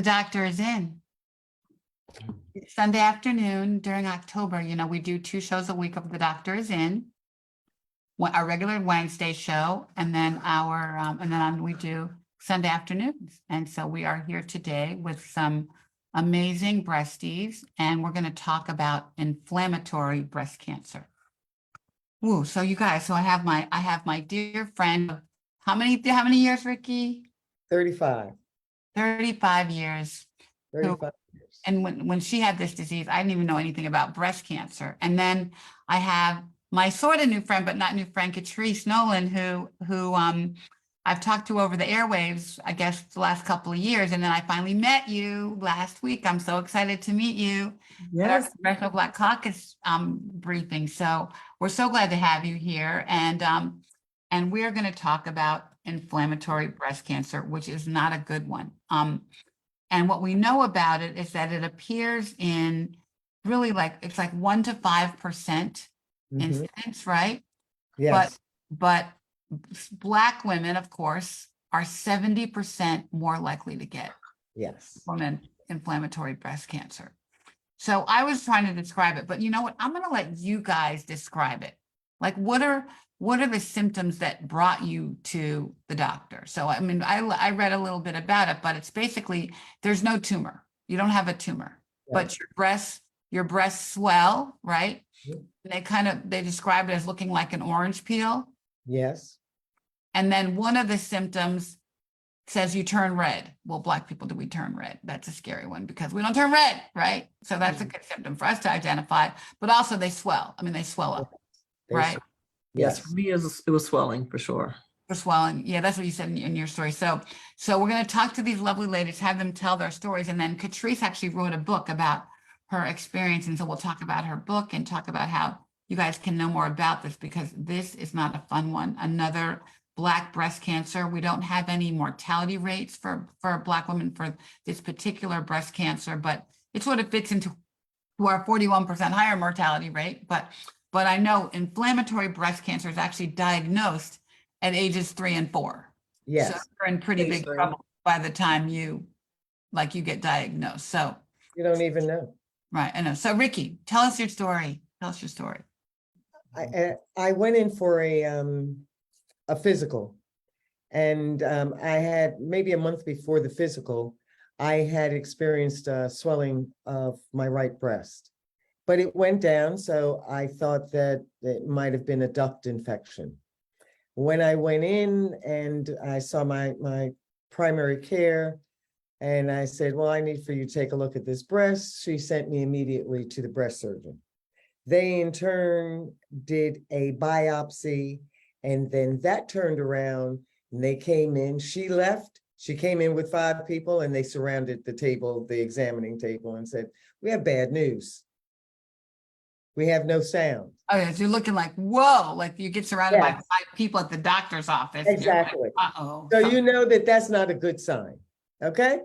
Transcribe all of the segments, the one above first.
The doctor is in. Sunday afternoon during October, we do 2 shows a week of The Doctor is In, our regular Wednesday show, and then we do Sunday afternoons. And so we are here today with some amazing breasties, and we're going to talk about inflammatory breast cancer. Ooh, so you guys, I have my dear friend. How many years, Ricky? 35. 35 years. 35 years. And when she had this disease, I didn't even know anything about breast cancer. And then I have my sort of new friend, but not new friend, Catrice Nolan, who I've talked to over the airwaves, I guess, the last couple of years. And then I finally met you last week. I'm so excited to meet you at our Congressional Black Caucus briefing. So we're so glad to have you here. And we're going to talk about inflammatory breast cancer, which is not a good one. And what we know about it is that it appears in really it's like 1 to 5% incidence, right? Yes. But Black women, of course, are 70% more likely to get inflammatory breast cancer. So I was trying to describe it, but you know what? I'm going to let you guys describe it. Like, what are the symptoms that brought you to the doctor? So, I mean, I read a little bit about it, but it's basically, there's no tumor. You don't have a tumor, but your breasts swell, right? And they describe it as looking like an orange peel. Yes. And then one of the symptoms says you turn red. Well, Black people, do we turn red? That's a scary one because we don't turn red, right? So that's a good symptom for us to identify, but also they swell. I mean, they swell up, right? Yes, for me, it was swelling for sure. For swelling. Yeah, that's what you said in your story. So we're going to talk to these lovely ladies, have them tell their stories. And then Catrice actually wrote a book about her experience. And so we'll talk about her book and talk about how you guys can know more about this, because this is not a fun one. Another Black breast cancer. We don't have any mortality rates for Black women for this particular breast cancer, but it sort of fits into our 41% higher mortality rate. But I know inflammatory breast cancer is actually diagnosed at ages 3 and 4. Yes. So you're in pretty big trouble by the time you get diagnosed. So you don't even know. Right. I know. So Ricky, tell us your story. Tell us your story. I went in for a physical, and I had maybe a month before the physical, I had experienced swelling of my right breast, but it went down. So I thought that it might have been a duct infection. When I went in and I saw my primary care, and I said, well, I need for you to take a look at this breast. She sent me immediately to the breast surgeon. They in turn did a biopsy, and then that turned around and they came in. She left. She came in with 5 people, and they surrounded the table, the examining table, and said, we have bad news. We have no sound. Oh, yeah. So you're looking like, whoa, like you get surrounded by 5 people at the doctor's office. Exactly. Like, uh-oh. So you know that's not a good sign. Okay.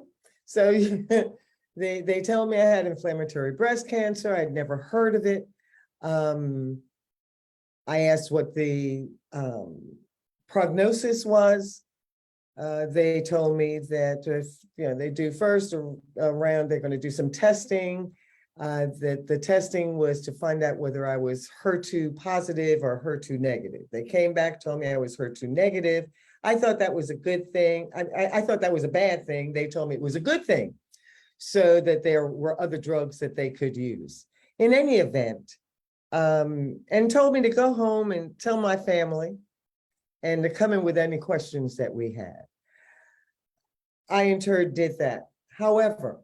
So they tell me I had inflammatory breast cancer. I'd never heard of it. I asked what the prognosis was. They told me that if they do first a round, they're going to do some testing. That the testing was to find out whether I was HER2 positive or HER2 negative. They came back, told me I was HER2 negative. I thought that was a good thing. I thought that was a bad thing. They told me it was a good thing, so that there were other drugs that they could use. In any event, and told me to go home and tell my family and to come in with any questions that we had. I in turn did that. However,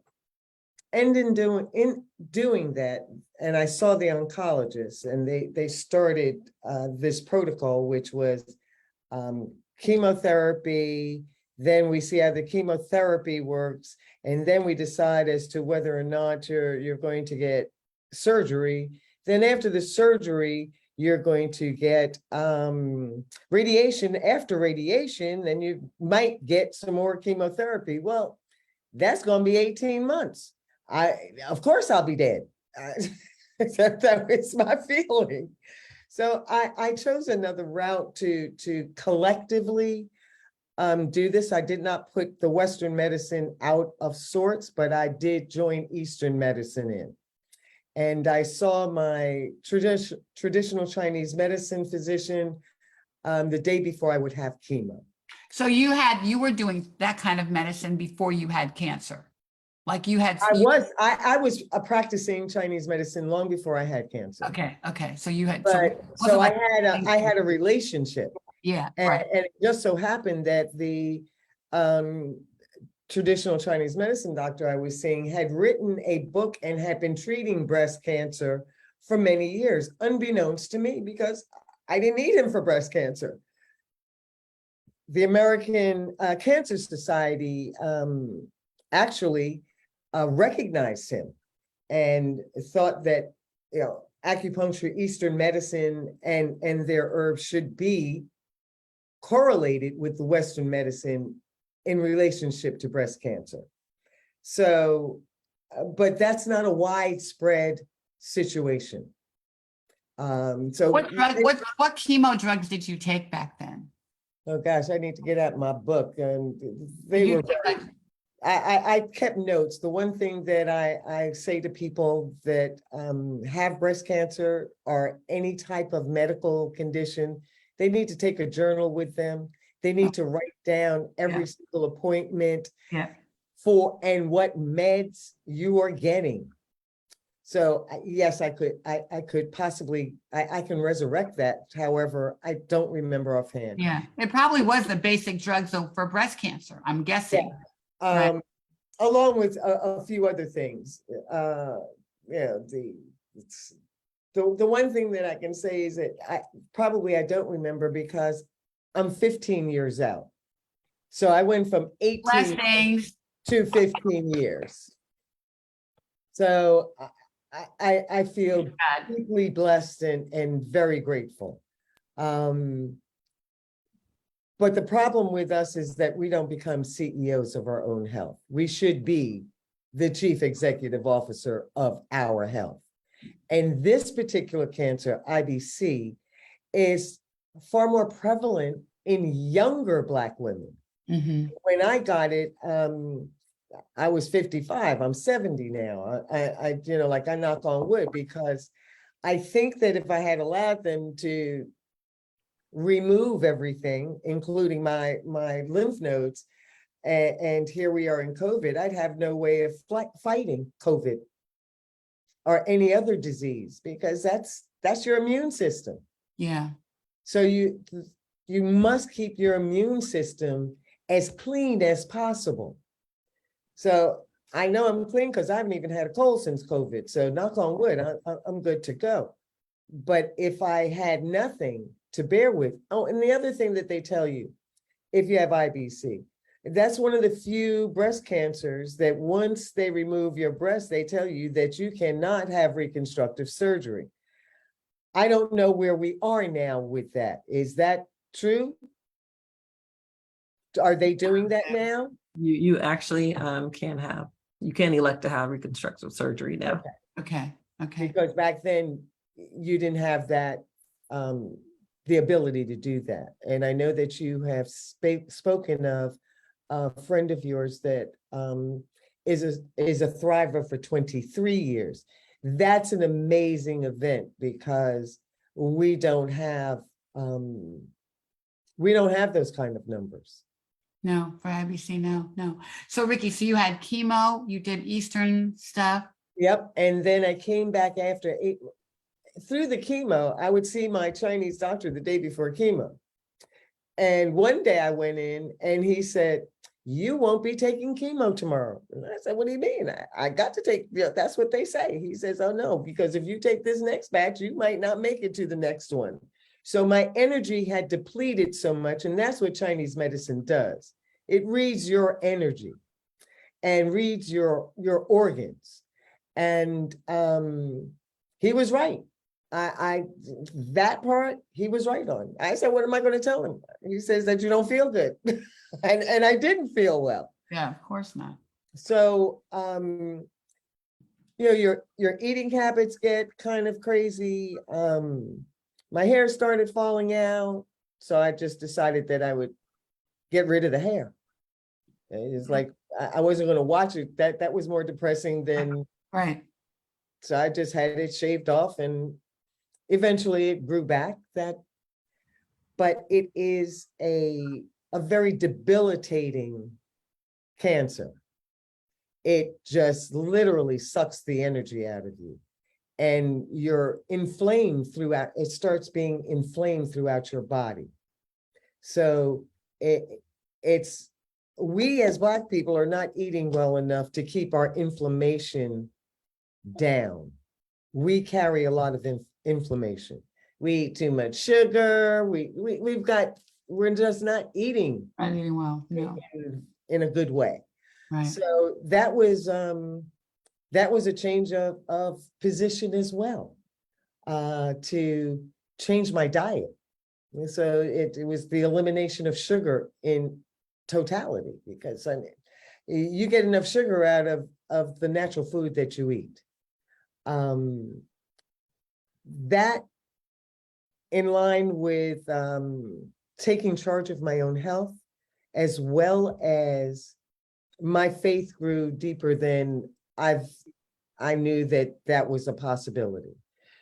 and in doing that, and I saw the oncologist, and they started this protocol, which was chemotherapy. Then we see how the chemotherapy works, and then we decide as to whether or not you're going to get surgery. Then after the surgery, you're going to get radiation. After radiation, then you might get some more chemotherapy. Well, that's going to be 18 months. Of course I'll be dead. That was my feeling. So I chose another route to collectively do this. I did not put the Western medicine out of sorts, but I did join Eastern medicine in. And I saw my traditional Chinese medicine physician the day before I would have chemo. So you were doing that kind of medicine before you had cancer? Like you had. I was practicing Chinese medicine long before I had cancer. Okay. So you had. But so I had a relationship. Yeah, And, right. and it just so happened that the traditional Chinese medicine doctor I was seeing had written a book and had been treating breast cancer for many years, unbeknownst to me, because I didn't need him for breast cancer. The American Cancer Society actually recognized him and thought that, acupuncture, Eastern medicine, and their herbs should be correlated with the Western medicine in relationship to breast cancer. So, but that's not a widespread situation. So What chemo drugs did you take back then? Oh gosh, I need to get out my book, and they were. I kept notes. The one thing that I say to people that have breast cancer or any type of medical condition, they need to take a journal with them. They need to write down every single appointment for and what meds you are getting. So yes, I could possibly, I can resurrect that. However, I don't remember offhand. Yeah, it probably was the basic drugs though for breast cancer, I'm guessing. Right. Along with a few other things. The one thing that I can say is that I don't remember because I'm 15 years out. So I went from 18 to 15 years. So I feel deeply blessed and very grateful. But the problem with us is that we don't become CEOs of our own health. We should be the chief executive officer of our health. And this particular cancer, IBC, is far more prevalent in younger Black women. Mm-hmm. When I got it, I was 55. I'm 70 now. I knock on wood, because I think that if I had allowed them to remove everything, including my lymph nodes, and here we are in COVID, I'd have no way of fighting COVID or any other disease, because that's your immune system. Yeah. So you must keep your immune system as clean as possible. So I know I'm clean because I haven't even had a cold since COVID. So knock on wood, I'm good to go. But if I had nothing to bear with, and the other thing that they tell you, if you have IBC, that's one of the few breast cancers that once they remove your breast, they tell you that you cannot have reconstructive surgery. I don't know where we are now with that. Is that true? Are they doing that now? You actually you can elect to have reconstructive surgery now. Okay. Because back then you didn't have that, the ability to do that. And I know that you have spoken of a friend of yours that is a thriver for 23 years. That's an amazing event, because we don't have those kind of numbers. No, for IBC, no. So Ricky, so you had chemo, you did Eastern stuff. Yep. And then I came back through the chemo. I would see my Chinese doctor the day before chemo. And one day I went in and he said, "You won't be taking chemo tomorrow." And I said, "What do you mean? I got to take, that's what they say." He says, "Oh no, because if you take this next batch, you might not make it to the next one." So my energy had depleted so much, and that's what Chinese medicine does. It reads your energy and reads your organs. And he was right. That part he was right on. I said, "What am I going to tell him?" He says that you don't feel good. and I didn't feel well. Yeah, of course not. So your eating habits get kind of crazy. My hair started falling out, so I just decided that I would get rid of the hair. It's like, I wasn't gonna watch it. That was more depressing than, Right. so I just had it shaved off and eventually it grew back. But it is a very debilitating cancer. It just literally sucks the energy out of you. And you're inflamed throughout, it starts being inflamed throughout your body. So it's, we as Black people are not eating well enough to keep our inflammation down. We carry a lot of inflammation. We eat too much sugar. We're just not eating Not eating well. No. in a good way. Right. So that was a change of position as well, to change my diet. And so it was the elimination of sugar in totality, because I mean, you get enough sugar out of the natural food that you eat. That in line with taking charge of my own health, as well as my faith grew deeper than I knew that was a possibility.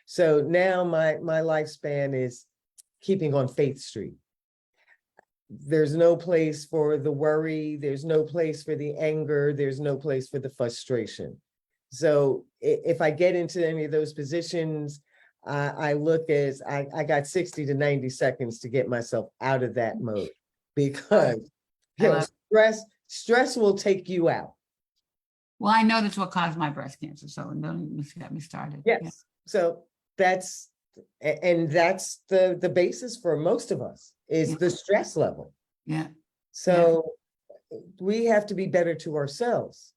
So now my lifespan is keeping on Faith Street. There's no place for the worry. There's no place for the anger. There's no place for the frustration. So if I get into any of those positions, I look as I got 60 to 90 seconds to get myself out of that mode, because stress will take you out. Well, I know that's what caused my breast cancer, so don't even get me started. Yes. Yeah. So that's the basis for most of us is the stress level. Yeah. So we have to be better to ourselves.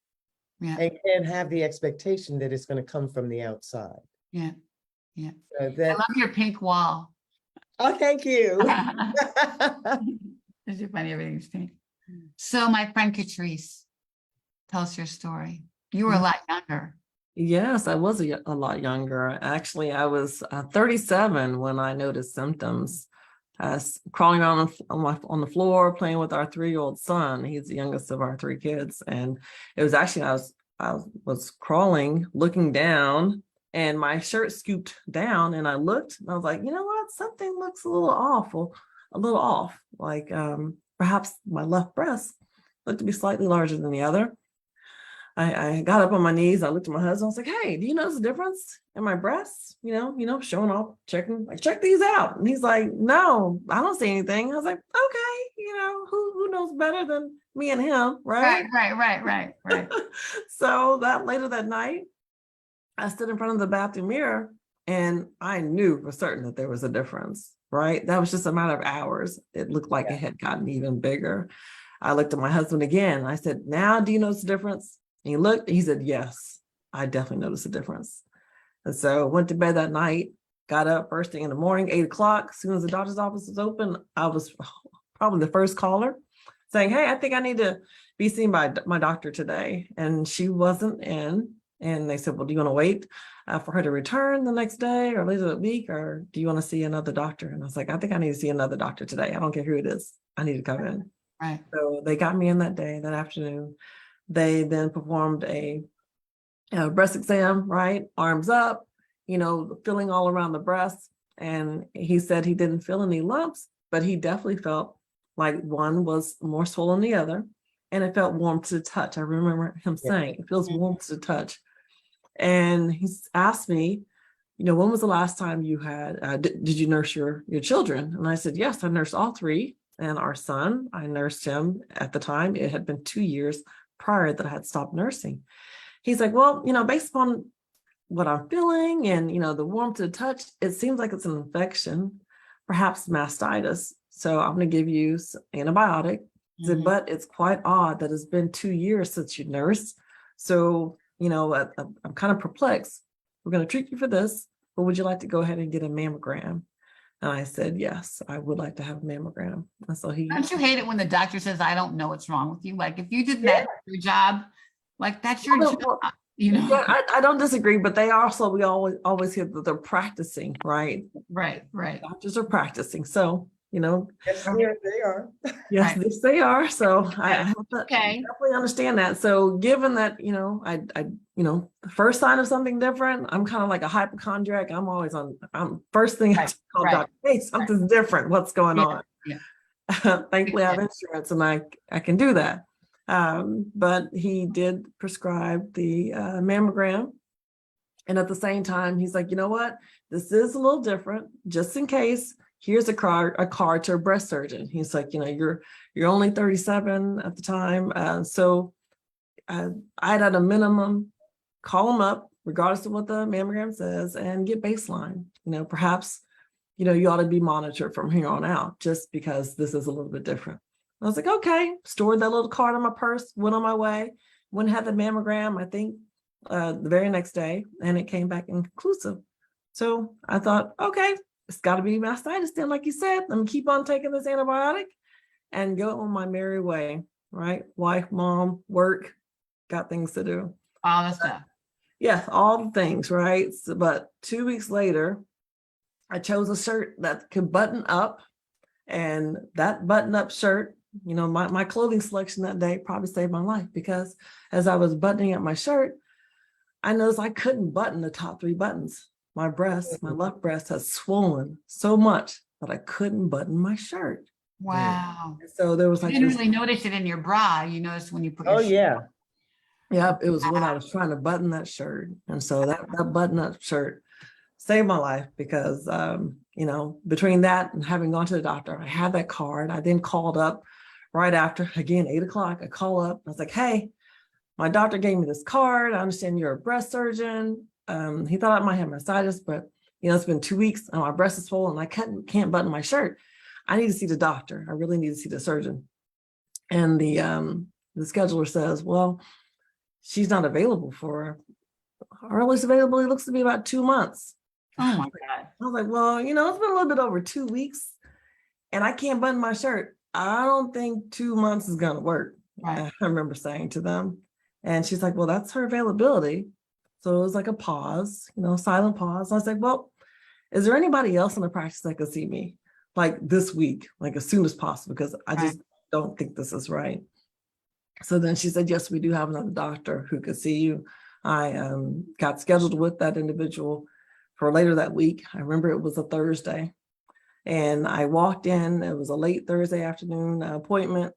Yeah. And can't have the expectation that it's going to come from the outside. Yeah. Yeah. So I love your pink wall. oh, thank you. It's just funny, everything's pink. So my friend Catrice, tell us your story. You were a lot younger. Yes, I was a lot younger. Actually, I was 37 when I noticed symptoms. I was crawling around on the floor, playing with our 3-year-old son. He's the youngest of our 3 kids. And it was actually, I was crawling, looking down, and my shirt scooped down, and I looked, and I was like, you know what? Something looks a little off. Like perhaps my left breast looked to be slightly larger than the other. I got up on my knees. I looked at my husband. I was like, "Hey, do you notice a difference in my breasts? Showing off, checking. Like, check these out." And he's like, "No, I don't see anything." I was like, "Okay, who knows better than me and him, right?" Right. So later that night, I stood in front of the bathroom mirror, and I knew for certain that there was a difference. Right, that was just a matter of hours. It looked like it had gotten even bigger. I looked at my husband again. I said, "Now, do you notice the difference?" And he looked, he said, "Yes, I definitely noticed a difference." And so went to bed that night, got up first thing in the morning, 8 o'clock. As soon as the doctor's office was open, I was probably the first caller saying, "Hey, I think I need to be seen by my doctor today." And she wasn't in. And they said, "Well, do you want to wait for her to return the next day or later that week? Or do you want to see another doctor?" And I was like, "I think I need to see another doctor today. I don't care who it is. I need to come in." Right. So they got me in that afternoon. They then performed a breast exam, right? Arms up, feeling all around the breast. And he said he didn't feel any lumps, but he definitely felt like one was more swollen than the other. And it felt warm to the touch. I remember him saying, "It feels warm to the touch." And he's asked me, "When was the last time you had, did you nurse your children?" And I said, "Yes, I nursed all 3. And our son, I nursed him at the time. It had been 2 years prior that I had stopped nursing." He's like, "Well, based upon what I'm feeling and, the warmth to the touch, it seems like it's an infection, perhaps mastitis. So I'm going to give you antibiotic." He said, "But it's quite odd that it's been 2 years since you nursed. So, I'm kind of perplexed. We're going to treat you for this, but would you like to go ahead and get a mammogram?" And I said, "Yes, I would like to have a mammogram." And so Don't you hate it when the doctor says, "I don't know what's wrong with you"? Like if you did that your job, like that's your job, Yeah, I don't disagree, but we always hear that they're practicing, right? Right. Doctors are practicing. So, you know, Yes, here they are. yes, Right. yes, they are. So I have to Okay. definitely understand that. So given that, the first sign of something different, I'm kind of like a hypochondriac. I'm first thing I Right, call right. doctor, hey, something's different. What's going Yeah, on? yeah. Thankfully, I have insurance and I can do that. But he did prescribe the mammogram. And at the same time, he's like, you know what? This is a little different. Just in case, here's a card to a breast surgeon. He's like, you're only 37 at the time. So I'd at a minimum call him up, regardless of what the mammogram says, and get baseline. Perhaps, you ought to be monitored from here on out, just because this is a little bit different. I was like, okay, stored that little card in my purse, went on my way, went and had the mammogram, I think, the very next day, and it came back inconclusive. So I thought, okay, it's got to be mastitis then, like you said. Let me keep on taking this antibiotic and go on my merry way, right? Wife, mom, work, got things to do. All the stuff. Yes, all the things, right? So, but 2 weeks later, I chose a shirt that could button up, and that button up shirt, my clothing selection that day probably saved my life, because as I was buttoning up my shirt, I noticed I couldn't button the top 3 buttons. My left breast has swollen so much that I couldn't button my shirt. Wow. So there was You like didn't this. really notice it in your bra. You noticed when you put your Oh, shirt yeah. Yeah, it was when I was trying to button that shirt. And so that button up shirt saved my life, because, between that and having gone to the doctor, I had that card. I then called up right after, again, 8:00. I call up. I was like, hey, my doctor gave me this card. I understand you're a breast surgeon. He thought I might have mastitis, but it's been 2 weeks and my breast is swollen and I can't button my shirt. I need to see the doctor. I really need to see the surgeon. And the scheduler says, well, she's not available for her earliest availability looks to be about 2 months. Oh my God. I was like, well, it's been a little bit over 2 weeks and I can't button my shirt. I don't think 2 months is gonna work. Right. I remember saying to them. And she's like, well, that's her availability. So it was like a pause, silent pause. I was like, well, is there anybody else in the practice that could see me like this week, like as soon as possible? Because I just don't think this is right. So then she said, yes, we do have another doctor who could see you. I got scheduled with that individual for later that week. I remember it was a Thursday. And I walked in, it was a late Thursday afternoon appointment.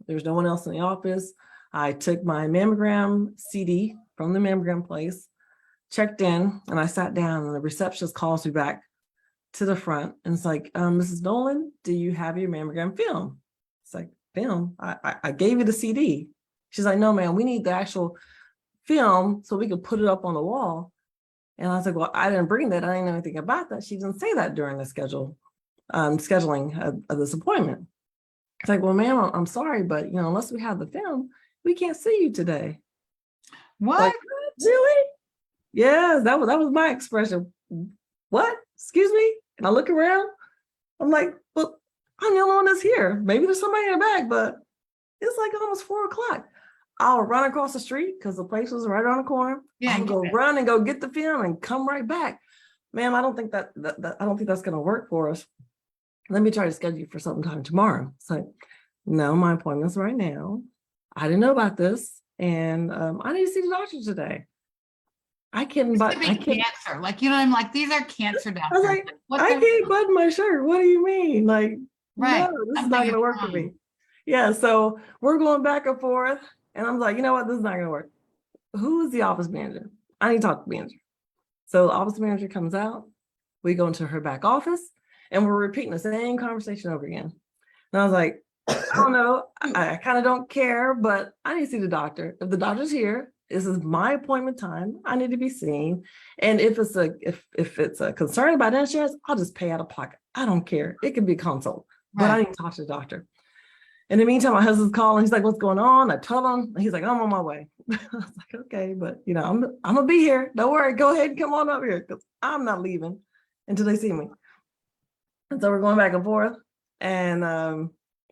There's no one else in the office. I took my mammogram CD from the mammogram place, checked in, and I sat down, and the receptionist calls me back to the front. And it's like, Mrs. Nolan, do you have your mammogram film? It's like, film? I gave you the CD. She's like, no, ma'am, we need the actual film so we can put it up on the wall. And I was like, well, I didn't bring that. I didn't know anything about that. She didn't say that during the scheduling of this appointment. It's like, well, ma'am, I'm sorry, but unless we have the film, we can't see you today. What? Like, really? Yes, that was my expression. What? Excuse me? And I look around. I'm like, well, I'm the only one that's here. Maybe there's somebody in the back, but it's like almost 4:00. I'll run across the street because the place was right around the corner. Yeah, I'll go run and go get the film and come right back. Ma'am, I don't think that I don't think that's going to work for us. Let me try to schedule you for sometime tomorrow. It's like, no, my appointment's right now. I didn't know about this, and I need to see the doctor today. I can't, It's but gonna be I can't. cancer. Like, I'm like, these are cancer I was doctors. like, What I the- can't button my shirt. What do you mean? Like, Right. no, this is Something not going is to work for wrong. me. Yeah, so we're going back and forth, and I'm like, you know what? This is not going to work. Who is the office manager? I need to talk to the manager. So the office manager comes out. We go into her back office, and we're repeating the same conversation over again. And I was like, I don't know. I kind of don't care, but I need to see the doctor. If the doctor's here, this is my appointment time. I need to be seen. And if it's a concern about insurance, I'll just pay out of pocket. I don't care. It can be a consult, but I need to talk to the doctor. In the meantime, my husband's calling. He's like, what's going on? I told him. He's like, I'm on my way. I was like, okay, but I'm gonna be here. Don't worry. Go ahead and come on up here, because I'm not leaving until they see me. And so we're going back and forth, and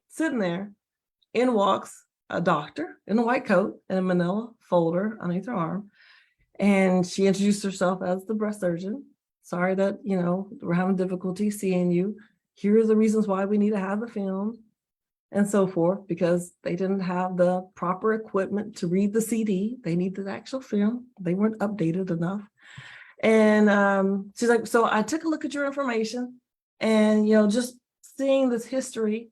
sitting there, in walks a doctor in a white coat and a manila folder underneath her arm. And she introduced herself as the breast surgeon. Sorry that, we're having difficulty seeing you. here are the reasons why we need to have the film and so forth, because they didn't have the proper equipment to read the CD. They needed the actual film. They weren't updated enough. And she's like, so I took a look at your information and, just seeing this history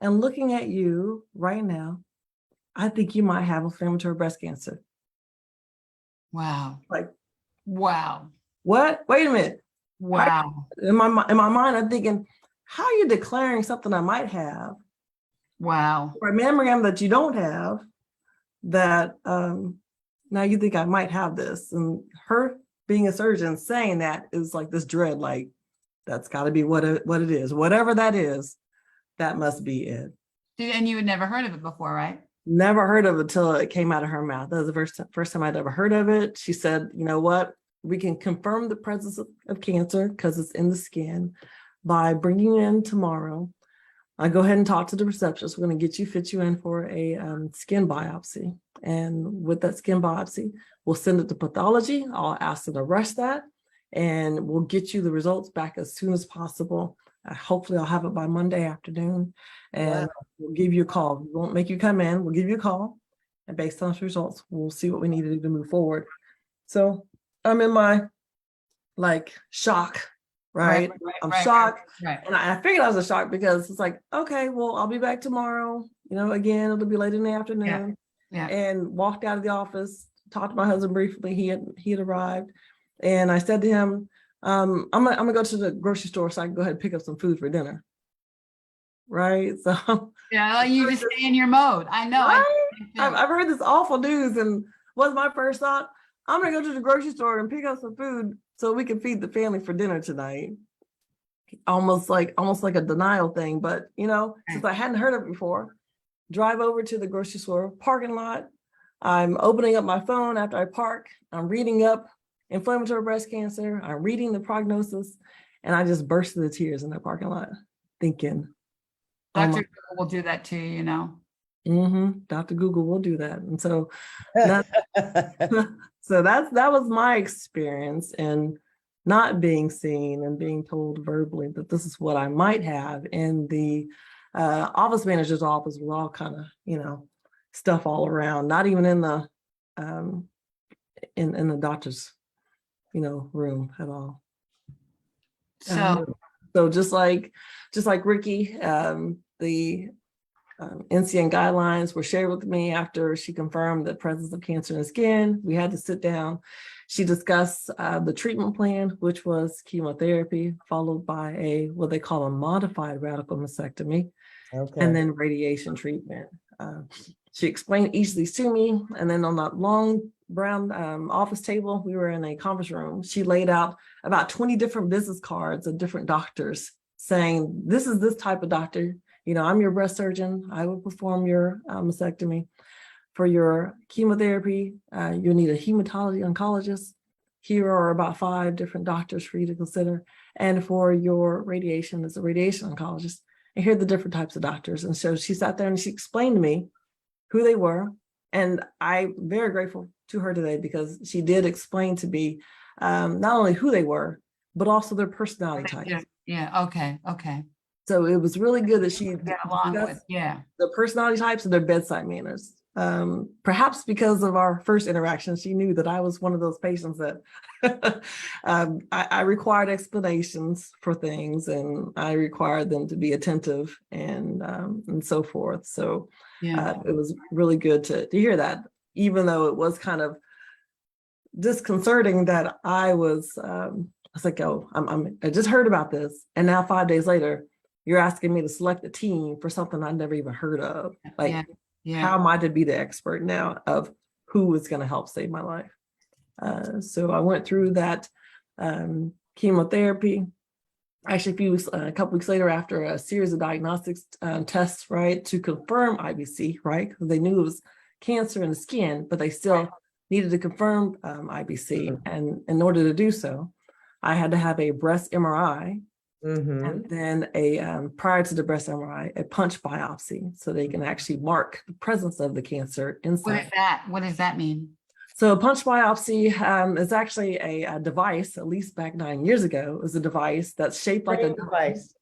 and looking at you right now, I think you might have inflammatory breast cancer. Wow. Like, Wow. what? Wait a minute. Wow. In my mind, I'm thinking, how are you declaring something I might have? Wow. Or a mammogram that you don't have, that now you think I might have this. And her being a surgeon saying that is like this dread, like, that's got to be what it is. Whatever that is, that must be it. And you had never heard of it before, right? Never heard of it until it came out of her mouth. That was the first time I'd ever heard of it. She said, you know what? We can confirm the presence of cancer because it's in the skin by bringing you in tomorrow. I go ahead and talk to the receptionist. We're going to fit you in for a skin biopsy. And with that skin biopsy, we'll send it to pathology. I'll ask them to rush that, and we'll get you the results back as soon as possible. Hopefully I'll have it by Monday afternoon, and we'll give you a call. We won't make you come in. We'll give you a call, and based on those results, we'll see what we need to do to move forward. So I'm in my shock, right? I'm shocked. Right. And I figured I was a shock because it's like, okay, well, I'll be back tomorrow. Again, it'll be late in the afternoon. Yeah. And walked out of the office, talked to my husband briefly. He had arrived. And I said to him, I'm gonna go to the grocery store so I can go ahead and pick up some food for dinner. Right. So yeah, you just stay in your mode. I know. Right? I've heard this awful news, and what's my first thought? I'm gonna go to the grocery store and pick up some food so we can feed the family for dinner tonight. Almost like a denial thing, but since I hadn't heard of it before, drive over to the grocery store parking lot. I'm opening up my phone after I park. I'm reading up inflammatory breast cancer. I'm reading the prognosis, and I just burst into tears in that parking lot, thinking, Dr. Google will do that to you, Dr. Google will do that. And so that was my experience in not being seen and being told verbally that this is what I might have. In the office manager's office was all kind of, stuff all around, not even in the in the doctor's, room at all. So just like Ricky, the NCN guidelines were shared with me after she confirmed the presence of cancer in the skin. We had to sit down. She discussed the treatment plan, which was chemotherapy, followed by what they call a modified radical mastectomy, and then radiation treatment. She explained each of these to me, and then on that long brown office table, we were in a conference room. She laid out about 20 different business cards of different doctors saying, this is this type of doctor. I'm your breast surgeon. I will perform your mastectomy. For your chemotherapy, you'll need a hematology oncologist. Here are about 5 different doctors for you to consider. And for your radiation, there's a radiation oncologist. And here are the different types of doctors. And so she sat there and she explained to me who they were. And I'm very grateful to her today because she did explain to me not only who they were, but also their personality types. Yeah. Okay. So it was really good that she Get along with, the personality types and their bedside manners. Perhaps because of our first interaction, she knew that I was one of those patients that I required explanations for things, and I required them to be attentive and so forth. So it was really good to hear that, even though it was kind of disconcerting that I was like, oh, I just heard about this, and now 5 days later, you're asking me to select a team for something I never even heard of. How am I to be the expert now of who is going to help save my life? So I went through that chemotherapy. Actually, a couple weeks later, after a series of diagnostics tests, right, to confirm IBC, right, because they knew it was cancer in the skin, but they still needed to confirm IBC. And in order to do so, I had to have a breast MRI. And then prior to the breast MRI, a punch biopsy, so they can actually mark the presence of the cancer inside. What is that? What does that mean? So a punch biopsy is actually a device, at least back 9 years ago, it was a device that's shaped like a device.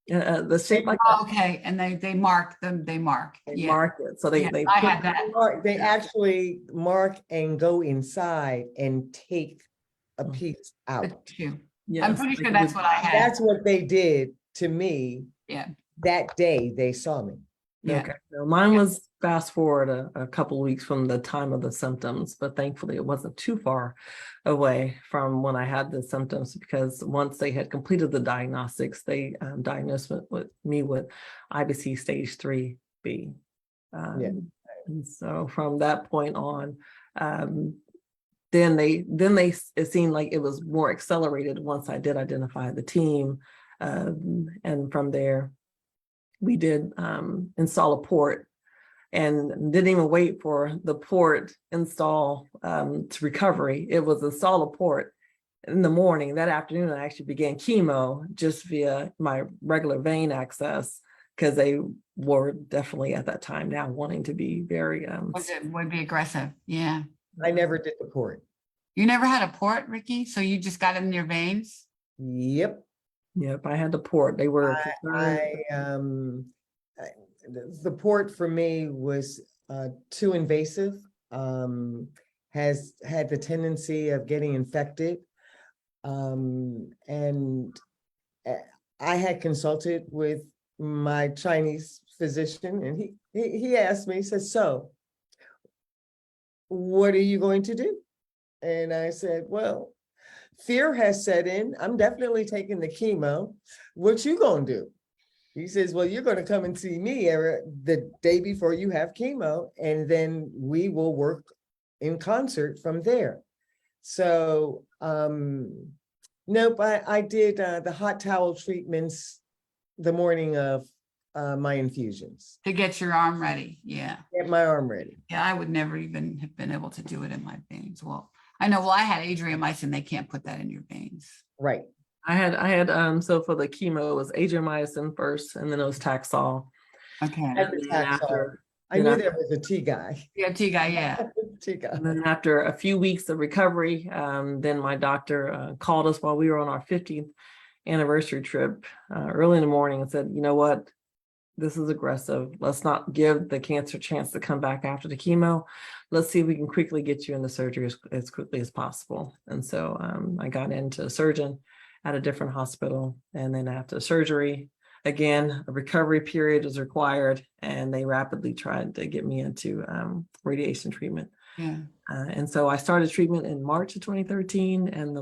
The shape like Oh, that, okay, and they mark them, they mark, they yeah. mark it. So they, Yeah, they I put had that. They actually mark and go inside and take a Mm. piece The out. two. I'm yes, pretty like sure it that's was- what I had. That's what they did to me Yeah, that day they saw me. yeah. Okay, so mine was fast forward a couple of weeks from the time of the symptoms, but thankfully it wasn't too far away from when I had the symptoms, because once they had completed the diagnostics, they diagnosed me with IBC stage 3B. Yeah. And so from that point on, then it seemed like it was more accelerated once I did identify the team, and from there we did install a port, and didn't even wait for the port install to recovery. It was install a port in the morning. That afternoon, I actually began chemo just via my regular vein access, because they were definitely at that time now wanting to be very Would be aggressive, yeah. I never did the port. You never had a port, Ricky? So you just got it in your veins? Yep. Yep, I had the port. They were concerned. The port for me was too invasive, has had the tendency of getting infected. And I had consulted with my Chinese physician, and he asked me, he said, so what are you going to do? And I said, well, fear has set in. I'm definitely taking the chemo. What you gonna do? He says, well, you're gonna come and see me the day before you have chemo, and then we will work in concert from there. So, nope, I did the hot towel treatments the morning of my infusions. To get your arm ready, yeah. Get my arm ready. Yeah, I would never even have been able to do it in my veins. Well, I know, well, I had adriamycin, they can't put that in your veins. Right. I had so for the chemo it was adriamycin first, and then it was Taxol. Okay. And That's the then Taxol. after, I knew there was a T guy. Yeah, T guy, yeah. T guy. and then after a few weeks of recovery, then my doctor called us while we were on our 50th anniversary trip early in the morning and said, you know what, this is aggressive. Let's not give the cancer a chance to come back after the chemo. Let's see if we can quickly get you into surgery as quickly as possible. And so I got into a surgeon at a different hospital. And then after surgery, again, a recovery period is required. And they rapidly tried to get me into radiation treatment. Yeah. And so I started treatment in March of 2013. And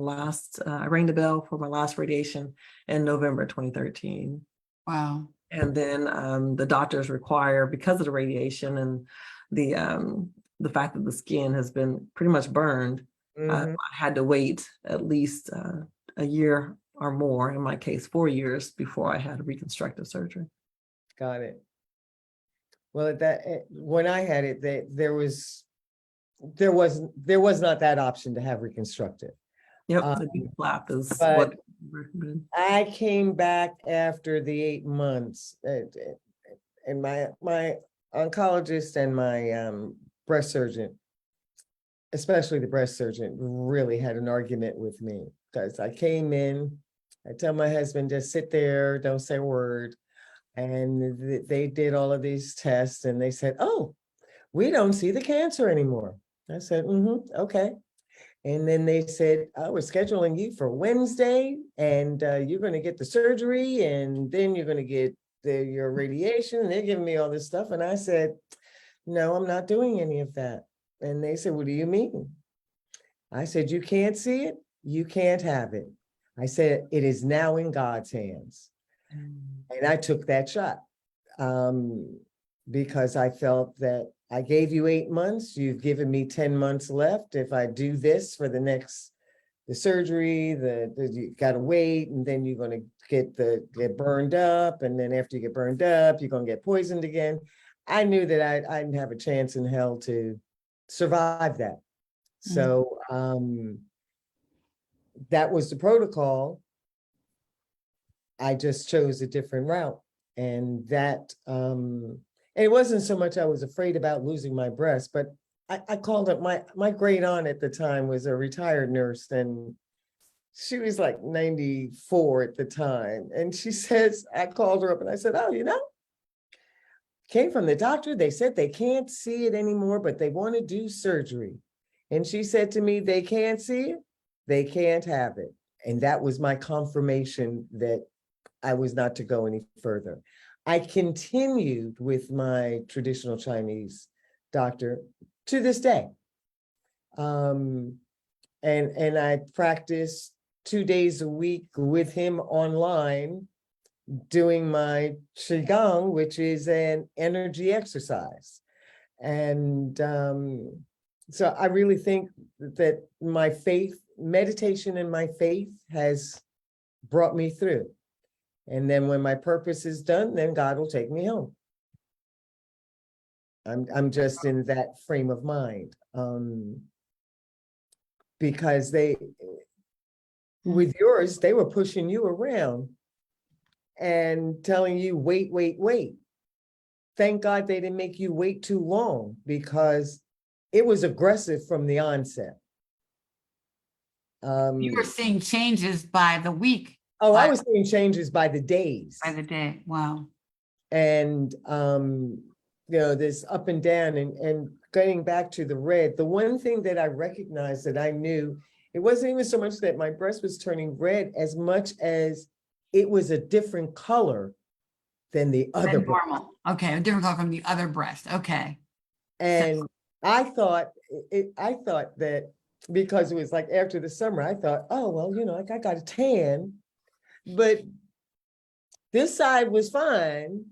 I rang the bell for my last radiation in November 2013. Wow. And then the doctors require, because of the radiation and the fact that the skin has been pretty much burned, I had to wait at least a year or more, in my case 4 years, before I had reconstructive surgery. Got it. Well, when I had it, there was not that option to have reconstructive. Yep, the deep flap is but what recommended. I came back after the 8 months, and my oncologist and my breast surgeon, especially the breast surgeon, really had an argument with me, because I came in, I tell my husband, just sit there, don't say a word. And they did all of these tests, and they said, oh, we don't see the cancer anymore. I said, okay. And then they said, oh, we're scheduling you for Wednesday, and you're going to get the surgery, and then you're going to get your radiation. And they're giving me all this stuff. And I said, no, I'm not doing any of that. And they said, what do you mean? I said, you can't see it. You can't have it. I said, it is now in God's hands. And I took that shot because I felt that I gave you 8 months. You've given me 10 months left. If I do this for the surgery, you got to wait, and then you're going to get burned up. And then after you get burned up, you're going to get poisoned again. I knew that I didn't have a chance in hell to survive that. So that was the protocol. I just chose a different route. And that, it wasn't so much I was afraid about losing my breast, but I called up my great aunt at the time was a retired nurse, and she was like 94 at the time. And she says, I called her up and I said, oh, came from the doctor. They said they can't see it anymore, but they want to do surgery. And she said to me, they can't see it, they can't have it. And that was my confirmation that I was not to go any further. I continued with my traditional Chinese doctor to this day. And I practice 2 days a week with him online, doing my Qigong, which is an energy exercise. And so I really think that my faith, meditation and my faith has brought me through. And then when my purpose is done, then God will take me home. I'm just in that frame of mind. Because with yours, they were pushing you around and telling you, wait, wait, wait. Thank God they didn't make you wait too long, because it was aggressive from the onset. You were seeing changes by the week, Oh, I was seeing changes by the days. by the day. Wow. And this up and down, and getting back to the red, the one thing that I recognized that I knew, it wasn't even so much that my breast was turning red as much as it was a different color than the other And breast. normal. Okay, a different color from the other breast. Okay. And I thought that because it was like after the summer, I thought, oh, well, like I got a tan, but this side was fine.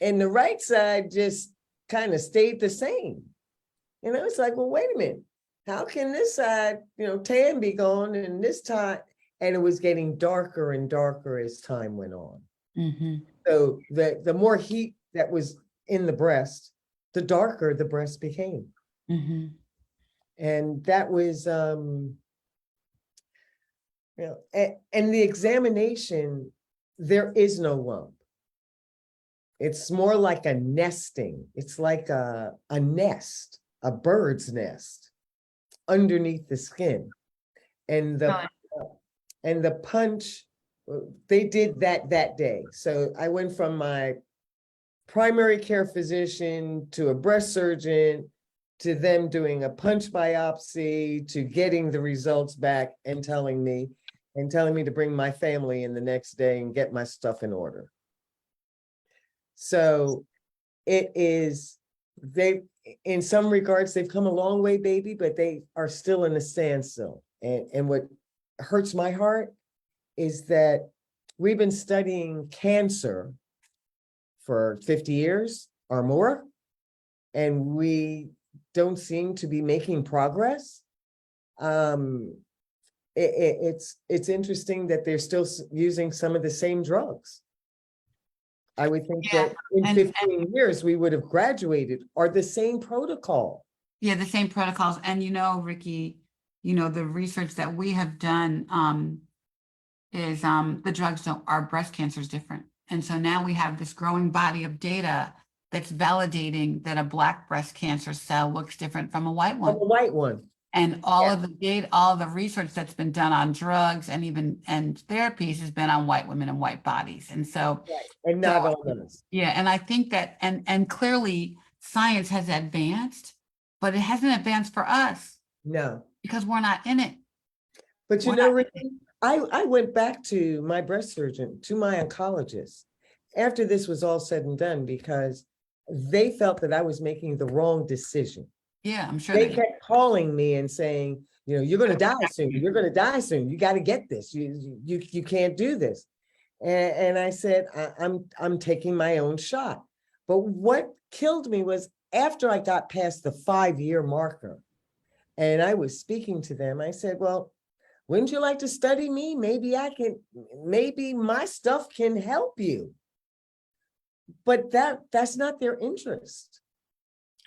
And the right side just kind of stayed the same. And I was like, well, wait a minute. How can this side, tan be gone and this time? And it was getting darker and darker as time went on. Mm-hmm. So the more heat that was in the breast, the darker the breast became. Mm-hmm. And that was, and the examination, there is no lump. It's more like a nesting. It's like a nest, a bird's nest underneath the skin. And the punch, they did that day. So I went from my primary care physician to a breast surgeon, to them doing a punch biopsy, to getting the results back and telling me to bring my family in the next day and get my stuff in order. So it is, in some regards, they've come a long way, baby, but they are still in a standstill. And what hurts my heart is that we've been studying cancer for 50 years or more, and we don't seem to be making progress. It's interesting that they're still using some of the same drugs. I would think that in 15 years we would have graduated, or the same protocol. Yeah, the same protocols. And Ricky, the research that we have done is the drugs our breast cancer is different. And so now we have this growing body of data that's validating that a Black breast cancer cell looks different from a white one. From a white one. And all of the data, all the research that's been done on drugs and therapies has been on white women and white bodies. And so, and not on us. Yeah, and I think that, and clearly science has advanced, but it hasn't advanced for us. No. Because we're not in it. But Ricky, I went back to my breast surgeon, to my oncologist, after this was all said and done, because they felt that I was making the wrong decision. Yeah, I'm sure. They kept calling me and saying, you're going to die soon. You're going to die soon. You got to get this. You can't do this. And I said, I'm taking my own shot. But what killed me was after I got past the 5-year marker and I was speaking to them, I said, well, wouldn't you like to study me? Maybe my stuff can help you. But that's not their interest.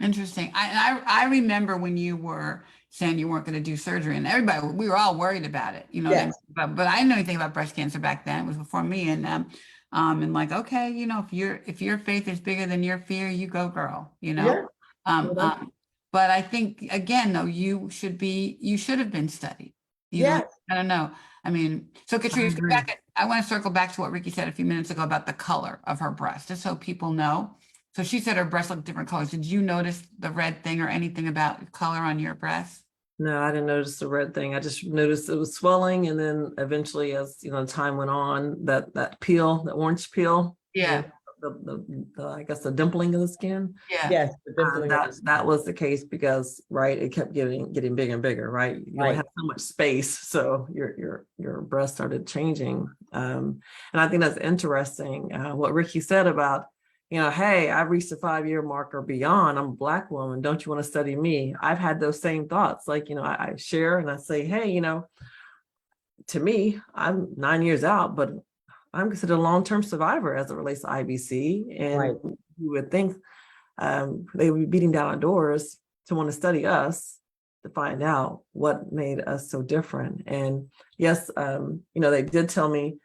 Interesting. I remember when you were saying you weren't going to do surgery, and we were all worried about it, Yes. But I didn't know anything about breast cancer back then. It was before me, and like, okay, if your faith is bigger than your fear, you go, girl. Yeah. But I think again, though, you should have been studied. Even, Yes. I don't know. I mean, so Katrina, agree. I want to circle back to what Ricky said a few minutes ago about the color of her breast, just so people know. So she said her breast looked different colors. Did you notice the red thing or anything about color on your breast? No, I didn't notice the red thing. I just noticed it was swelling, and then eventually, as time went on, that peel, the orange peel, Yeah, the I guess the dimpling of the skin. yeah. Yes, the dimpling of the That was the case because, right, it kept getting bigger and bigger, right? You only Right. have so much space, so your breast started changing. And I think that's interesting. What Ricky said about, hey, I've reached the 5-year mark or beyond. I'm a Black woman. Don't you want to study me? I've had those same thoughts. Like, I share and I say, hey, to me, I'm 9 years out, but I'm considered a long-term survivor as it relates to IBC. And Right. you would think they would be beating down our doors to want to study us to find out what made us so different. And yes, they did tell me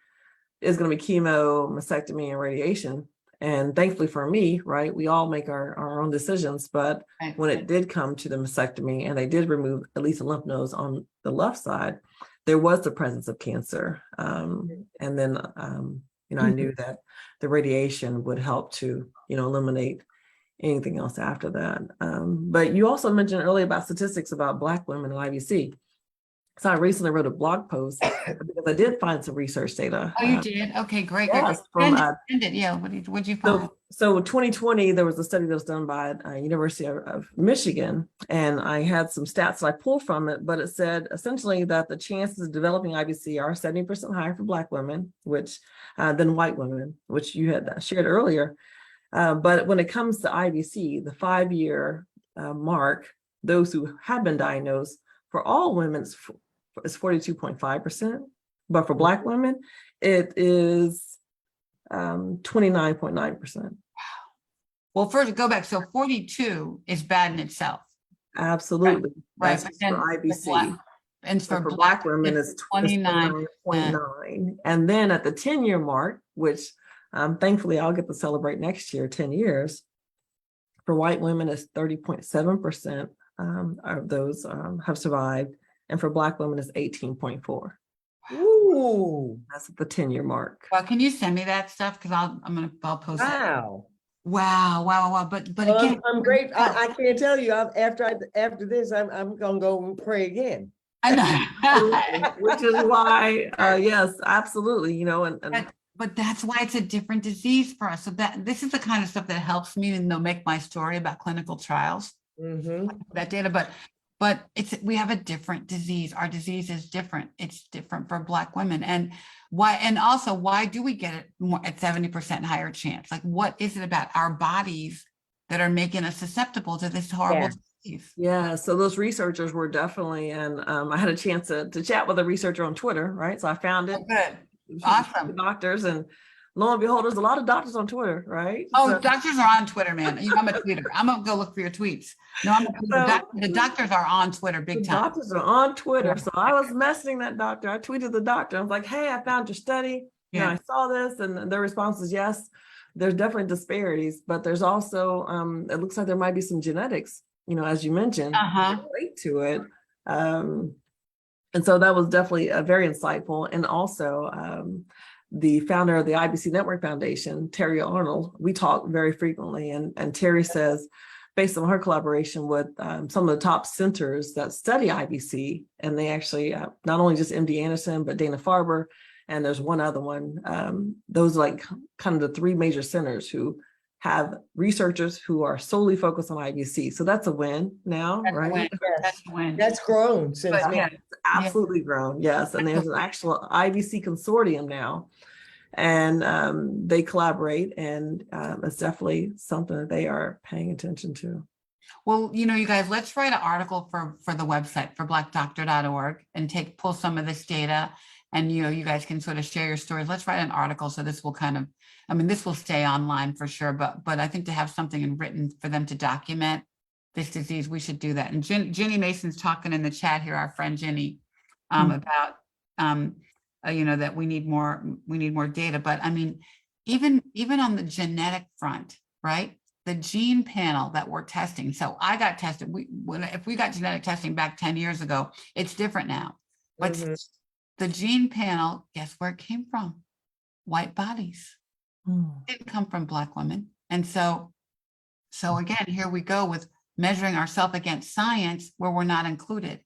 it's going to be chemo, mastectomy, and radiation. And thankfully for me, right, we all make our own decisions. But Right. when it did come to the mastectomy and they did remove at least a lymph nodes on the left side, there was the presence of cancer. And then, I knew that the radiation would help to, eliminate anything else after that. But you also mentioned earlier about statistics about Black women and IBC. So I recently wrote a blog post because I did find some research data. Oh, you did? Okay, great, great. Yes, from Send it. Yeah, what'd you find? so 2020, there was a study that was done by University of Michigan, and I had some stats that I pulled from it, but it said essentially that the chances of developing IBC are 70% higher for Black women, which than white women, which you had shared earlier. But when it comes to IBC, the 5-year mark, those who have been diagnosed, for all women is 42.5%, but for Black women, it is 29.9%. Well, first go back. So 42 is bad in itself. Absolutely. Right. That's But just then for IBC. And But for for Black women, it's 29. 29.9. And then at the 10-year mark, which thankfully I'll get to celebrate next year, 10 years. For white women, it's 30.7% of those have survived. And for Black women, it's 18.4. Ooh, That's at the 10-year mark. Well, can you send me that stuff? Because I'll post it. wow. Wow. But Well, again, I'm great. I can't tell you. After this, I'm gonna go and pray again. I know. Which is why, yes, absolutely. But that's why it's a different disease for us. So this is the kind of stuff that helps me to make my story about clinical trials. That data, but we have a different disease. Our disease is different. It's different for Black women. And also why do we get it more at 70% higher chance? Like, what is it about our bodies that are making us susceptible to this horrible disease? Yeah, so those researchers were definitely, and I had a chance to chat with a researcher on Twitter, right? So I found it. Oh, good. Awesome. Doctors, and lo and behold, there's a lot of doctors on Twitter, right? Oh, doctors are on Twitter, man. I'm a tweeter. I'm gonna go look for your tweets. No, I'm a tweeter. The doctors are on Twitter big time. Doctors are on Twitter. So I was messaging that doctor. I tweeted the doctor. I was like, hey, I found your study. I saw this, and their response is yes, there's definitely disparities, but there's also it looks like there might be some genetics, as you mentioned, relate to it. And so that was definitely very insightful. And also the founder of the IBC Network Foundation, Terry Arnold, we talk very frequently. And Terry says, based on her collaboration with some of the top centers that study IBC, and they actually, not only just MD Anderson, but Dana-Farber, and there's one other one, those are like kind of the 3 major centers who have researchers who are solely focused on IBC. So that's a win now, right? That's a win. That's grown since It's absolutely grown, yes. And there's an actual IBC consortium now, and they collaborate, and it's definitely something that they are paying attention to. Well, you guys, let's write an article for the website for blackdoctor.org and pull some of this data, and you guys can sort of share your stories. Let's write an article so this will this will stay online for sure, but I think to have something written for them to document this disease, we should do that. And Ginny Mason's talking in the chat here, our friend Ginny, about that we need more data. But I mean, even on the genetic front, right? The gene panel that we're testing. So I got tested. If we got genetic testing back 10 years ago, it's different now. But Mhm. the gene panel, guess where it came from? White bodies. Mm. It didn't come from Black women. And so again, here we go with measuring ourselves against science where we're not included.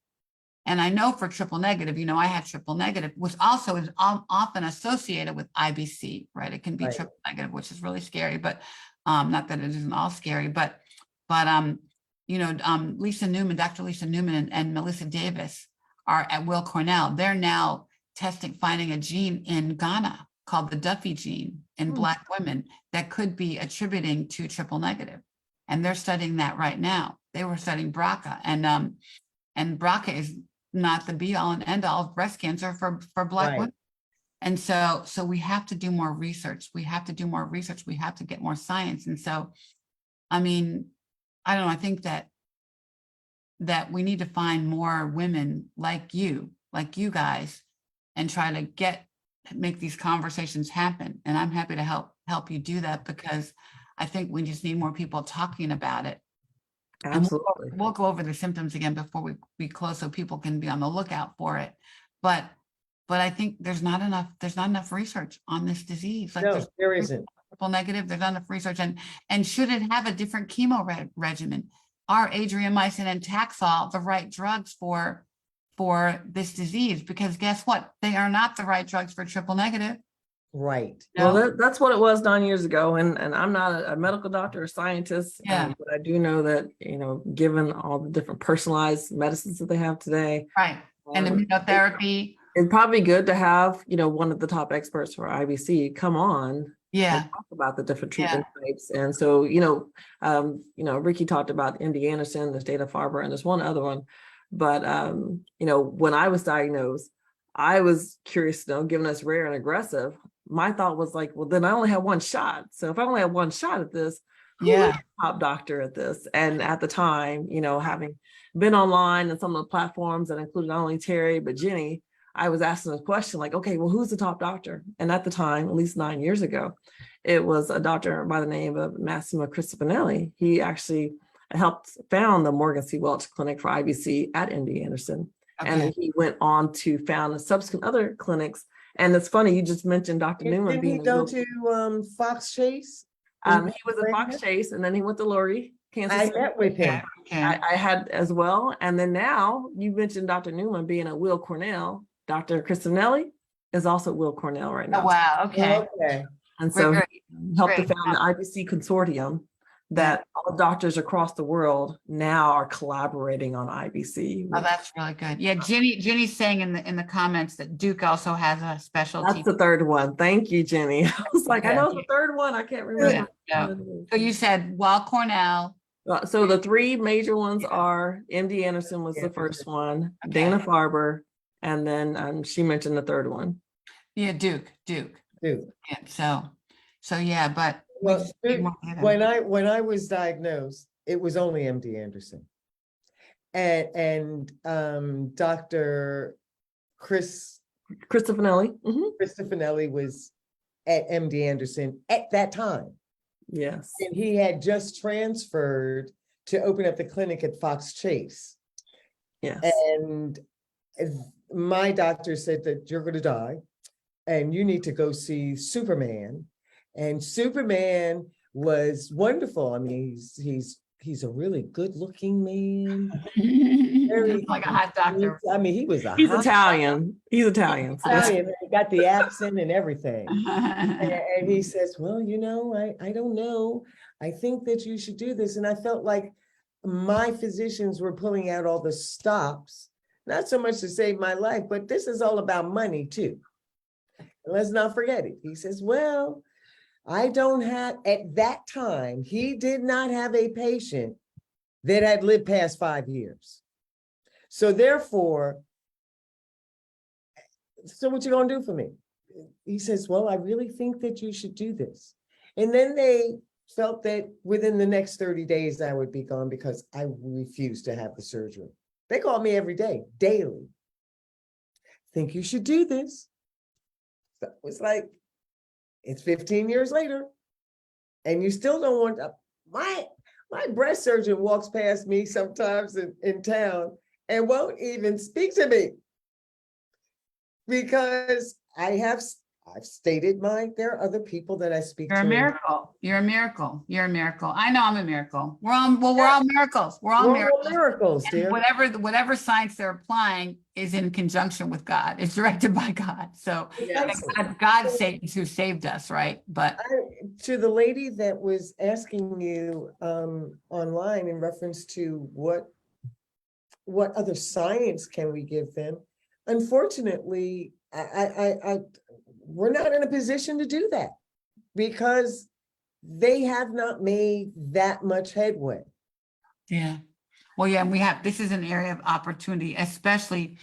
And I know for triple negative, I had triple negative, which also is often associated with IBC, right? It can be Right. triple negative, which is really scary, but not that it isn't all scary, but Lisa Newman, Dr. Lisa Newman and Melissa Davis are at Will Cornell. They're now finding a gene in Ghana called the Duffy gene in Black women that could be attributing to triple negative. And they're studying that right now. They were studying BRCA, and BRCA is not the be all and end all of breast cancer for Black Right. women. And so we have to do more research. We have to do more research. We have to get more science. And so, I mean, I don't know, I think that we need to find more women like you guys, and try to make these conversations happen. And I'm happy to help you do that, because I think we just need more people talking about it. Absolutely. And we'll go over the symptoms again before we close, so people can be on the lookout for it. But I think there's not enough research on this disease. Like, No, there isn't. triple negative, there's not enough research. And should it have a different chemo regimen? Are adriamycin and Taxol the right drugs for this disease? Because guess what? They are not the right drugs for triple negative. Right. Well, that's what it was 9 years ago. And I'm not a medical doctor or scientist, Yeah. but I do know that, given all the different personalized medicines that they have today. Right. And immunotherapy. It's probably good to have, one of the top experts for IBC come on Yeah. and talk about the different treatment types. And so, Ricky talked about MD Anderson, there's Dana-Farber, and there's one other one. But, when I was diagnosed, I was curious to know, given us rare and aggressive, my thought was like, well, then I only have one shot. So if I only have one shot at this, who is the top doctor at this? And at the time, having been online and some of the platforms that included not only Terry, but Jenny, I was asking a question like, okay, well, who's the top doctor? And at the time, at least 9 years ago, it was a doctor by the name of Massimo Cristofanelli. He actually helped found the Morgan C. Welch Clinic for IBC at MD Anderson. Okay. And then he went on to found subsequent other clinics. And it's funny, you just mentioned Dr. Newman. Didn't he go to Fox Chase? He was at Fox Chase, and then he went to Lurie, Kansas City. I met with him. I had as well. And then now you mentioned Dr. Newman being at Will Cornell. Dr. Cristofanelli is also at Will Cornell right now. Oh, wow. Okay. Okay. And so Great. he helped to found the IBC consortium that all doctors across the world now are collaborating on IBC. Oh, that's really good. Yeah, Jenny's saying in the comments that Duke also has a specialty. That's the third one. Thank you, Jenny. I was like, I know it's the third one. I can't remember. Yeah. So you said Weill Cornell. So the three major ones are MD Anderson was the first one, Okay. Dana-Farber, and then she mentioned the third one. Yeah, Duke. Yeah, so yeah, but Well, when I was diagnosed, it was only MD Anderson. And Dr. Cristofanelli. Cristofanelli was at MD Anderson at that time. Yes. And he had just transferred to open up the clinic at Fox Chase. Yes. And my doctor said that you're going to die and you need to go see Superman. And Superman was wonderful. I mean, he's a really good looking man. Very, like a hot doctor. I mean, He's Italian. He's Italian. So Italian. He got the accent and everything. And he says, well, I don't know. I think that you should do this. And I felt like my physicians were pulling out all the stops, not so much to save my life, but this is all about money too. And let's not forget it. He says, well, I don't have, at that time, he did not have a patient that had lived past 5 years. So therefore, so what you gonna do for me? He says, well, I really think that you should do this. And then they felt that within the next 30 days, I would be gone because I refused to have the surgery. They called me every day, daily. Think you should do this. So it's like, it's 15 years later, and you still don't want to. My breast surgeon walks past me sometimes in town and won't even speak to me. because I've stated there are other people that I speak You're a to. miracle. You're a miracle. You're a miracle. I know I'm a miracle. We're all miracles. We're all We're all miracles. miracles, And dear. whatever science they're applying is in conjunction with God. It's directed by God. So Precisely. God saved who saved us, right? But To the lady that was asking you online in reference to what other science can we give them? Unfortunately, we're not in a position to do that because they have not made that much headway. yeah. Well, yeah, and this is an area of opportunity, especially,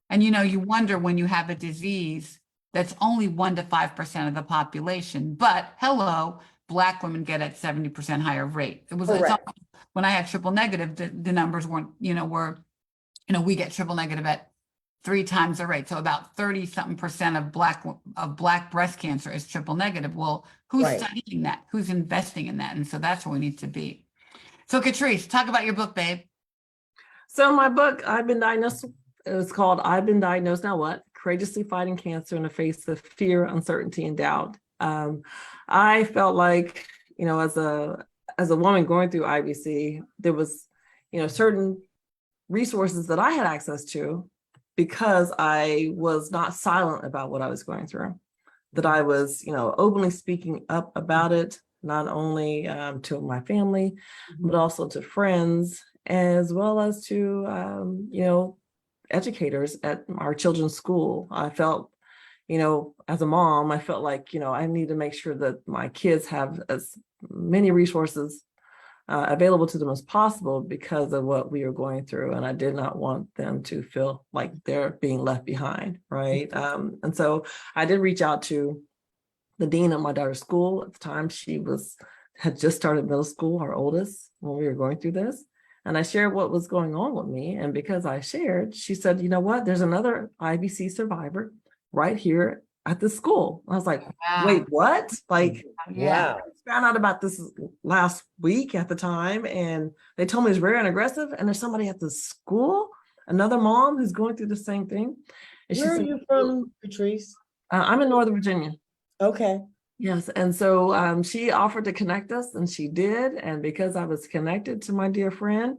and you wonder when you have a disease that's only 1 to 5% of the population, but hello, Black women get at 70% higher rate. Correct. When I had triple negative, the numbers weren't, we get triple negative at 3 times the rate. So about 30 something percent of black breast cancer is triple negative. Well, who's Right. studying that? Who's investing in that? And so that's where we need to be. So Catrice, talk about your book, babe. So my book, it's called I've Been Diagnosed Now What? Courageously Fighting Cancer in the Face of Fear, Uncertainty, and Doubt. I felt like, as a woman going through IBC, there was, certain resources that I had access to because I was not silent about what I was going through, that I was, openly speaking up about it, not only to my family, but also to friends, as well as to, educators at our children's school. I felt, as a mom, I felt like, I need to make sure that my kids have as many resources available to them as possible because of what we were going through. And I did not want them to feel like they're being left behind, right? And so I did reach out to the dean of my daughter's school. At the time, she had just started middle school, our oldest, when we were going through this. And I shared what was going on with me. And because I shared, she said, you know what, there's another IBC survivor right here at the school. I was like, Wow. wait, what? Like, Yeah. Wow. I found out about this last week at the time, and they told me it's rare and aggressive. And there's somebody at the school, another mom who's going through the same thing. And Where are said, you from, Patrice? I'm in Northern Virginia. Okay. Yes. And so she offered to connect us, and she did. And because I was connected to my dear friend,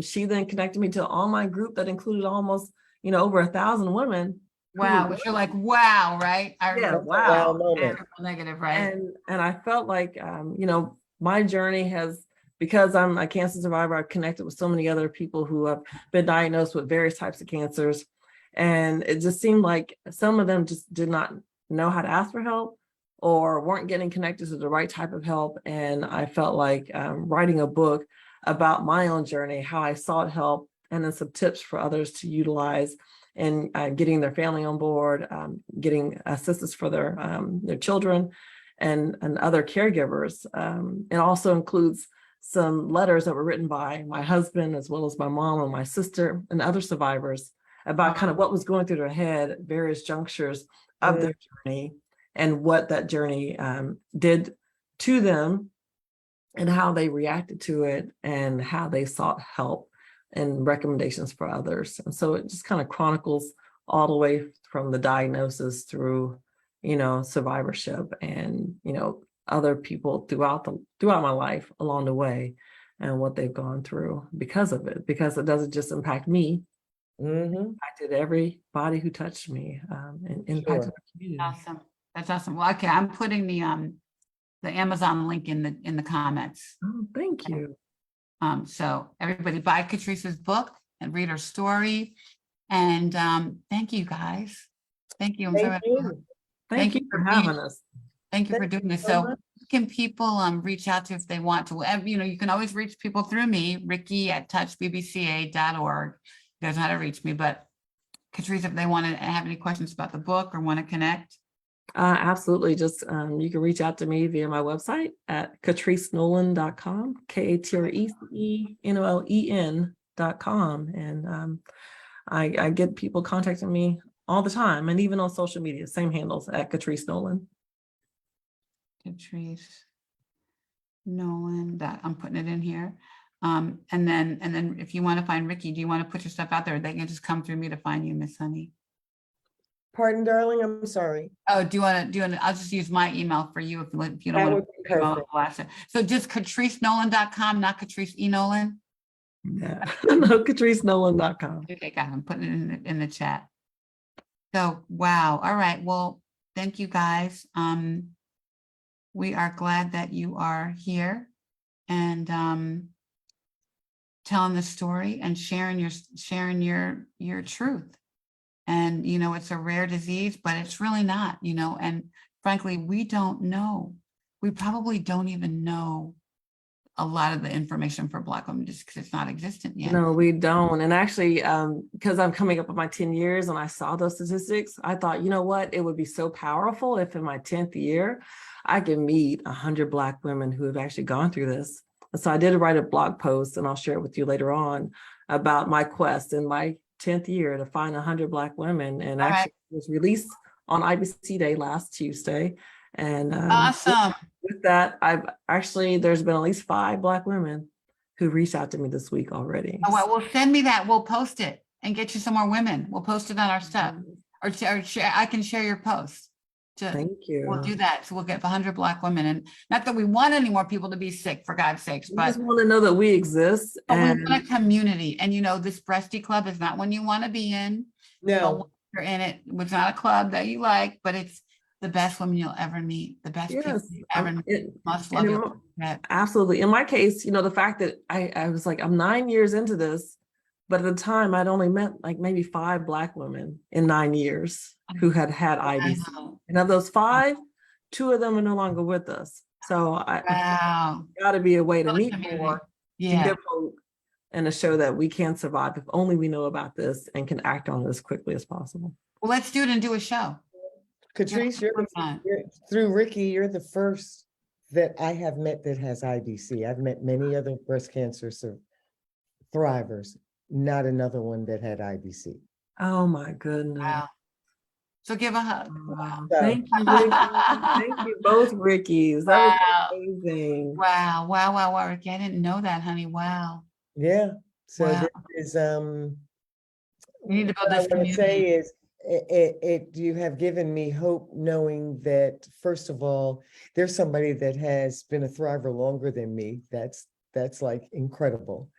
she then connected me to an online group that included almost, over 1,000 women. Wow. You're like, wow, right? I Yeah, remember wow. moment. triple negative, right? And I felt like, my journey has, because I'm a cancer survivor, I've connected with so many other people who have been diagnosed with various types of cancers. And it just seemed like some of them just did not know how to ask for help or weren't getting connected to the right type of help. And I felt like writing a book about my own journey, how I sought help, and then some tips for others to utilize and getting their family on board, getting assistance for their children and other caregivers. It also includes some letters that were written by my husband, as well as my mom and my sister and other survivors about kind of what was going through their head at various junctures of their journey and what that journey did to them and how they reacted to it and how they sought help and recommendations for others. And so it just kind of chronicles all the way from the diagnosis through, survivorship and, other people throughout my life along the way and what they've gone through because of it, because it doesn't just impact me. It impacted everybody who touched me and impacted the community. Awesome. That's awesome. Well, okay, I'm putting the Amazon link in the comments. Oh, thank you. So everybody buy Catrice's book and read her story. And thank you guys. Thank you. Thank you. Thank you for having us. Thank you for doing this. So can people reach out to if they want to? You can always reach people through me, Ricky@touchbbca.org. You guys know how to reach me, but Catrice, if they want to have any questions about the book or want to connect. Absolutely. Just you can reach out to me via my website at catricenolen.com, KATRECENOLEN.com. And I get people contacting me all the time, and even on social media, same handles at Catrice Nolen. Catrice Nolen, that I'm putting it in here. And then if you want to find Ricky, do you want to put your stuff out there? They can just come through me to find you, Miss Honey. Pardon, darling, I'm sorry. Oh, do you want to, I'll just use my email for you if you don't That want would be perfect. So just catricenolan.com, not Catrice E. Nolan. Yeah. No, CatriceNolan.com. Okay, got it. I'm putting it in the chat. So, wow. All right. Well, thank you guys. We are glad that you are here and telling the story and sharing your truth. And, you know, it's a rare disease, but it's really not, you know, and frankly, we don't know. We probably don't even know a lot of the information for Black women just because it's not existent yet. No, we don't. And actually, because I'm coming up on my 10 years and I saw those statistics, I thought, you know what, it would be so powerful if in my 10th year, I could meet 100 Black women who have actually gone through this. And so I did write a blog post, and I'll share it with you later on, about my quest in my 10th year to find 100 Black women. And All actually it was released on IBC Day last Tuesday. And Awesome. with that, there's been at least 5 Black women who reached out to me this week already. Oh, well, send me that. We'll post it and get you some more women. We'll post it on our stuff, or share. I can share your post. Thank you. We'll do that. So we'll get 100 Black women, and not that we want any more people to be sick, for God's sakes, I but just want to know that we exist. we And want a community. And you know, this breasty club is not one you want to be in. No, You're in it. It's not a club that you like, but it's the best women you'll ever meet. The best people yes, you ever meet. Must love and you. absolutely. In my case, you know, the fact that I was like, I'm 9 years into this, but at the time I'd only met like maybe 5 Black women in 9 years who had IBC. Wow. And of those 5, 2 of them are no longer with us. So Wow. got to be a way to Build a meet community. more, to Yeah. give hope, and to show that we can survive if only we know about this and can act on it as quickly as possible. Well, let's do it and do a show. Catrice, through Ricky, you're the first that I have met that has IBC. I've met many other breast cancer thrivers, not another one that had IBC. Oh my goodness. Wow. So give a hug. Wow. So- Thank you, Ricky. Thank you both, Rickies. That was Wow. amazing. Wow. Wow. Wow. Wow. Ricky, I didn't know that, honey. Wow. Yeah, so Wow. this is, We need to build what I this want to say community. is, you have given me hope knowing that, first of all, there's somebody that has been a thriver longer than me. That's like incredible.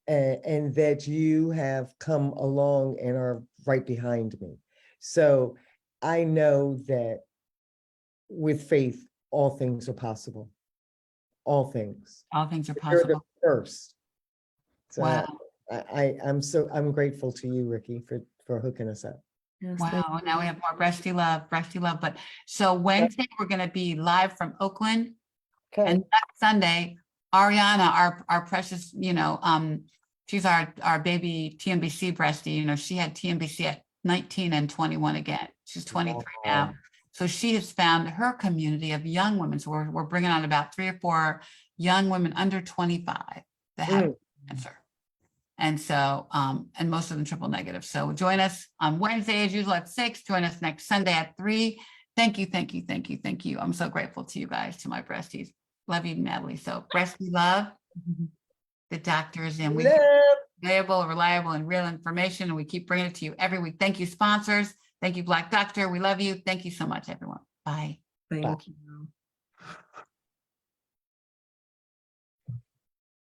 And that you have come along and are right behind me. So I know that with faith, all things are possible. All things. All things are You're the possible. first. So Wow. I'm grateful to you, Ricky, for hooking us up. Yes, thank Wow. Now we have more breasty love. But so Wednesday, we're going to be live from Oakland. Okay. And next Sunday, Ariana, our precious, you know, she's our baby TNBC breastie. You know, she had TNBC at 19 and 21 again. She's 23 now. So she has found her community of young women. So we're bringing on about 3 or 4 young women under 25 that have cancer. And so, and most of them triple negative. So join us on Wednesday as usual at 6. Join us next Sunday at 3. Thank you, thank you, thank you, thank you. I'm so grateful to you guys, to my breasties. Love you, Natalie. So breastie love, the doctors, and we available, reliable, and real information. And we keep bringing it to you every week. Thank you, sponsors. Thank you, Black Doctor. We love you. Thank you so much, everyone. Bye. Thank you.